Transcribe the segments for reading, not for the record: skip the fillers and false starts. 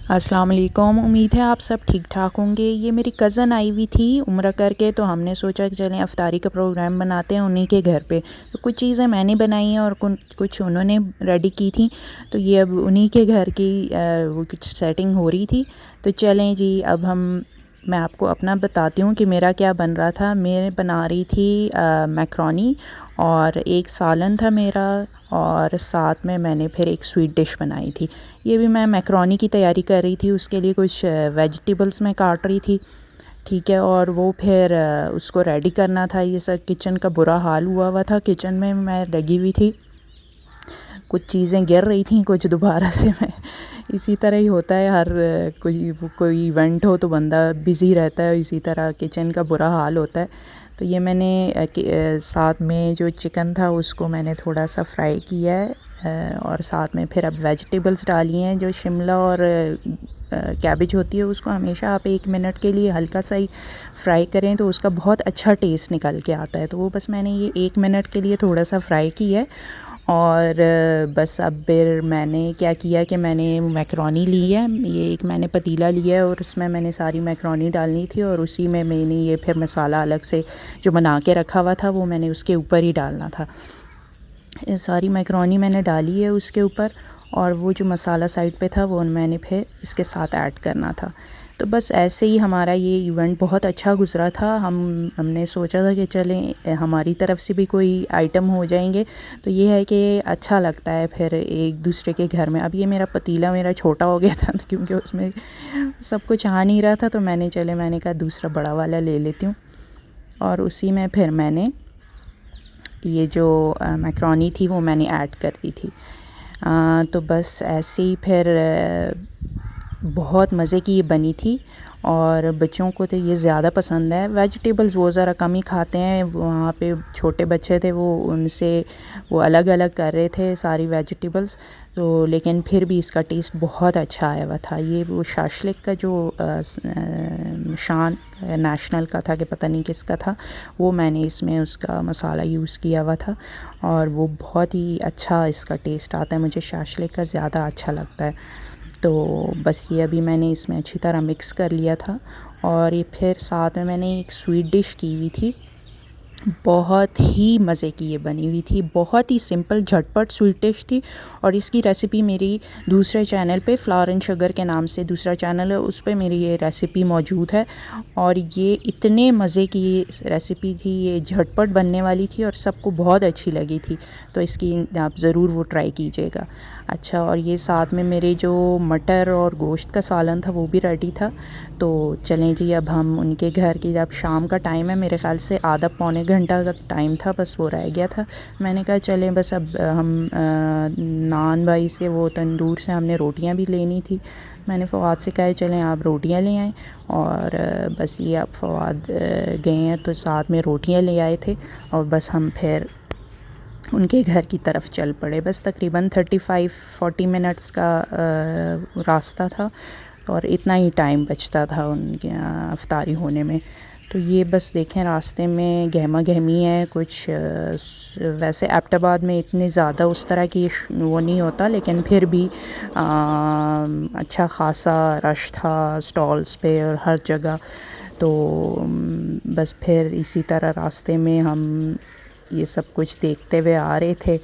अस्सलाम वालेकुम। उम्मीद है आप सब ठीक ठाक होंगे। ये मेरी कज़न आई हुई थी उम्रा करके, तो हमने सोचा कि चलें अफ्तारी का प्रोग्राम बनाते हैं उन्हीं के घर पे। तो कुछ चीज़ें मैंने बनाई हैं और कुछ उन्होंने रेडी की थी। तो ये अब उन्हीं के घर की वो कुछ सेटिंग हो रही थी। तो चलें जी, अब मैं आपको अपना बताती हूँ कि मेरा क्या बन रहा था। मैं बना रही थी मैक्रोनी, और एक सालन था मेरा, और साथ में मैंने फिर एक स्वीट डिश बनाई थी। ये भी मैं मैक्रोनी की तैयारी कर रही थी, उसके लिए कुछ वेजिटेबल्स मैं काट रही थी, ठीक है। और वो फिर उसको रेडी करना था। ये सब किचन का बुरा हाल हुआ हुआ था, किचन में मैं लगी हुई थी, कुछ चीज़ें गिर रही थी, कुछ दोबारा से मैं इसी तरह ही होता है, हर कोई इवेंट हो तो बंदा बिज़ी रहता है, इसी तरह किचन का बुरा हाल होता है। तो ये मैंने साथ में जो चिकन था उसको मैंने थोड़ा सा फ्राई किया है, और साथ में फिर अब वेजिटेबल्स डाली हैं। जो शिमला और कैबेज होती है उसको हमेशा आप 1 मिनट के लिए हल्का सा ही फ्राई करें तो उसका बहुत अच्छा टेस्ट निकल के आता है। तो वो बस मैंने ये 1 मिनट के लिए थोड़ा सा फ्राई किया है। और बस अब फिर मैंने क्या किया कि मैंने मैक्रोनी ली है, ये एक मैंने पतीला लिया है और उसमें मैंने सारी मैक्रोनी डालनी थी, और उसी में मैंने ये फिर मसाला अलग से जो बना के रखा हुआ था वो मैंने उसके ऊपर ही डालना था। ये सारी मैक्रोनी मैंने डाली है उसके ऊपर, और वो जो मसाला साइड पे था वो मैंने फिर इसके साथ ऐड करना था। तो बस ऐसे ही हमारा ये इवेंट बहुत अच्छा गुज़रा था। हमने सोचा था कि चलें हमारी तरफ से भी कोई आइटम हो जाएंगे, तो ये है कि अच्छा लगता है फिर एक दूसरे के घर में। अब ये मेरा पतीला मेरा छोटा हो गया था क्योंकि उसमें सब कुछ आ नहीं रहा था, तो मैंने कहा दूसरा बड़ा वाला ले लेती हूँ, और उसी में फिर मैंने ये जो मैक्रोनी थी वो मैंने ऐड कर दी थी। तो बस ऐसे ही फिर बहुत मज़े की ये बनी थी, और बच्चों को तो ये ज़्यादा पसंद है। वेजिटेबल्स वो ज़रा कम ही खाते हैं, वहाँ पे छोटे बच्चे थे, वो उनसे वो अलग अलग कर रहे थे सारी वेजिटेबल्स। तो लेकिन फिर भी इसका टेस्ट बहुत अच्छा आया हुआ था। ये वो शाशलिक का जो शान नेशनल का था कि पता नहीं किसका था, वो मैंने इसमें उसका मसाला यूज़ किया हुआ था, और वो बहुत ही अच्छा इसका टेस्ट आता है। मुझे शाशलिक का ज़्यादा अच्छा लगता है। तो बस ये अभी मैंने इसमें अच्छी तरह मिक्स कर लिया था, और ये फिर साथ में मैंने एक स्वीट डिश की हुई थी, बहुत ही मज़े की ये बनी हुई थी। बहुत ही सिंपल झटपट स्वीट डिश थी, और इसकी रेसिपी मेरी दूसरे चैनल पे फ्लावर एंड शुगर के नाम से दूसरा चैनल है, उस पे मेरी ये रेसिपी मौजूद है। और ये इतने मज़े की रेसिपी थी, ये झटपट बनने वाली थी और सबको बहुत अच्छी लगी थी। तो इसकी आप ज़रूर वो ट्राई कीजिएगा। अच्छा, और ये साथ में मेरे जो मटर और गोश्त का सालन था वो भी रेडी था। तो चलें जी, अब हम उनके घर की, जब शाम का टाइम है, मेरे ख़्याल से आधा पौने घंटा का टाइम था, बस वो रह गया था। मैंने कहा चलें बस अब हम नान भाई से, वो तंदूर से हमने रोटियां भी लेनी थी। मैंने फ़वाद से कहा चलें आप रोटियां ले आएँ, और बस ये अब फ़वाद गए हैं तो साथ में रोटियां ले आए थे, और बस हम फिर उनके घर की तरफ चल पड़े। बस तकरीबन 35-40 मिनट्स का रास्ता था, और इतना ही टाइम बचता था उनके अफ्तारी होने में। तो ये बस देखें रास्ते में गहमा गहमी है कुछ। वैसे एबटाबाद में इतने ज़्यादा उस तरह की वो नहीं होता, लेकिन फिर भी अच्छा ख़ासा रश था स्टॉल्स पे और हर जगह। तो बस फिर इसी तरह रास्ते में हम ये सब कुछ देखते हुए आ रहे थे,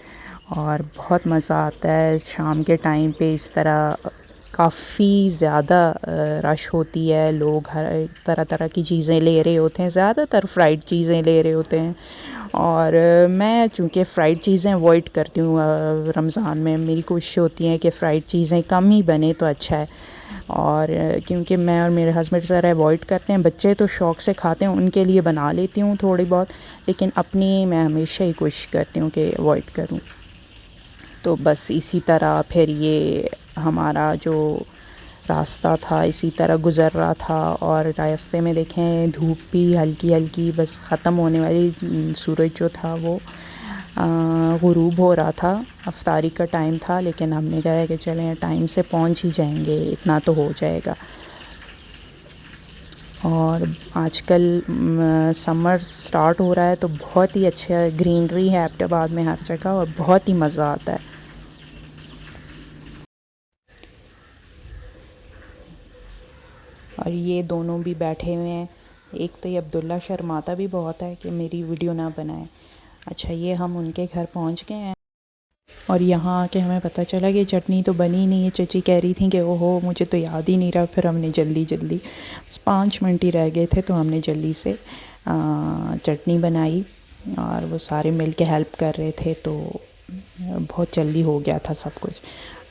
और बहुत मज़ा आता है शाम के टाइम पे इस तरह। काफ़ी ज़्यादा रश होती है, लोग हर तरह तरह की चीज़ें ले रहे होते हैं, ज़्यादातर फ्राइड चीज़ें ले रहे होते हैं। और मैं चूँकि फ़्राइड चीज़ें अवॉइड करती हूँ, रमज़ान में मेरी कोशिश होती है कि फ़्राइड चीज़ें कम ही बने तो अच्छा है। और क्योंकि मैं और मेरे हस्बैंड ज़रा अवॉइड करते हैं, बच्चे तो शौक़ से खाते हैं, उनके लिए बना लेती हूँ थोड़ी बहुत, लेकिन अपनी मैं हमेशा ही कोशिश करती हूँ कि अवॉइड करूँ। तो बस इसी तरह फिर ये हमारा जो रास्ता था इसी तरह गुज़र रहा था, और रास्ते में देखें धूप भी हल्की हल्की बस ख़त्म होने वाली, सूरज जो था वो ग़ुरूब हो रहा था। अफ्तारी का टाइम था, लेकिन हमने कहा कि चलें टाइम से पहुंच ही जाएंगे, इतना तो हो जाएगा। और आजकल समर स्टार्ट हो रहा है, तो बहुत ही अच्छा ग्रीनरी है एबटाबाद में हर जगह, और बहुत ही मज़ा आता है। और ये दोनों भी बैठे हुए हैं। एक तो ये अब्दुल्ला शर्माता भी बहुत है कि मेरी वीडियो ना बनाए। अच्छा, ये हम उनके घर पहुंच गए हैं और यहाँ आके हमें पता चला कि चटनी तो बनी नहीं है। चची कह रही थी कि ओहो मुझे तो याद ही नहीं रहा। फिर हमने जल्दी जल्दी बस 5 मिनट ही रह गए थे तो हमने जल्दी से चटनी बनाई और वो सारे मिल के हेल्प कर रहे थे तो बहुत जल्दी हो गया था सब कुछ।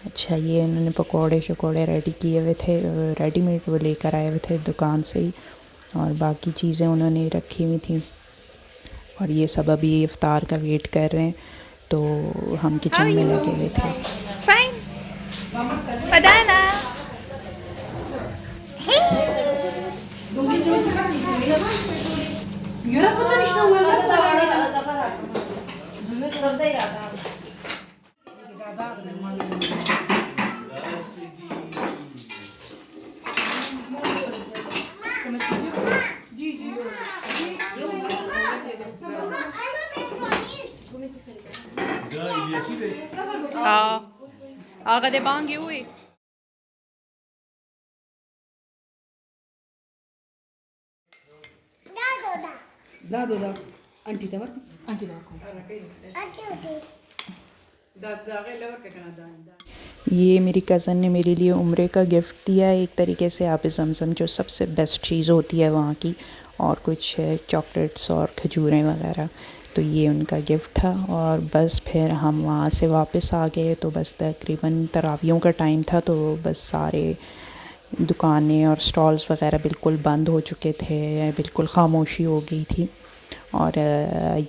अच्छा, ये इन्होंने पकौड़े शकौड़े रेडी किए हुए थे, रेडीमेड वो लेकर आए हुए थे दुकान से ही, और बाकी चीज़ें उन्होंने रखी हुई थी। और ये सब अभी इफ्तार का वेट कर रहे हैं तो हम किचन में लगे हुए थे। Fine. Padana. Aga de bangi ui. Da. Anti tawar. ये मेरी कज़न ने मेरे लिए उम्रे का गिफ्ट दिया है एक तरीके से, आप ज़मज़म जो सबसे बेस्ट चीज़ होती है वहाँ की, और कुछ चॉकलेट्स और खजूरें वगैरह। तो ये उनका गिफ्ट था और बस फिर हम वहाँ से वापस आ गए। तो बस तकरीबन तरावियों का टाइम था तो बस सारे दुकानें और स्टॉल्स वगैरह बिल्कुल बंद हो चुके थे, बिल्कुल ख़ामोशी हो गई थी। और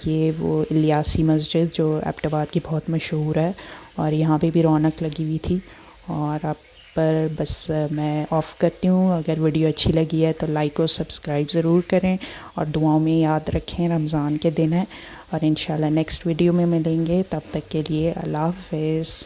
ये वो इलियासी मस्जिद जो एबटाबाद की बहुत मशहूर है और यहाँ पे भी रौनक लगी हुई थी। और अब पर बस मैं ऑफ़ करती हूँ। अगर वीडियो अच्छी लगी है तो लाइक और सब्सक्राइब ज़रूर करें और दुआओं में याद रखें। रमज़ान के दिन है और इंशाल्लाह नेक्स्ट वीडियो में मिलेंगे। तब तक के लिए अल्लाह हाफ़िज़।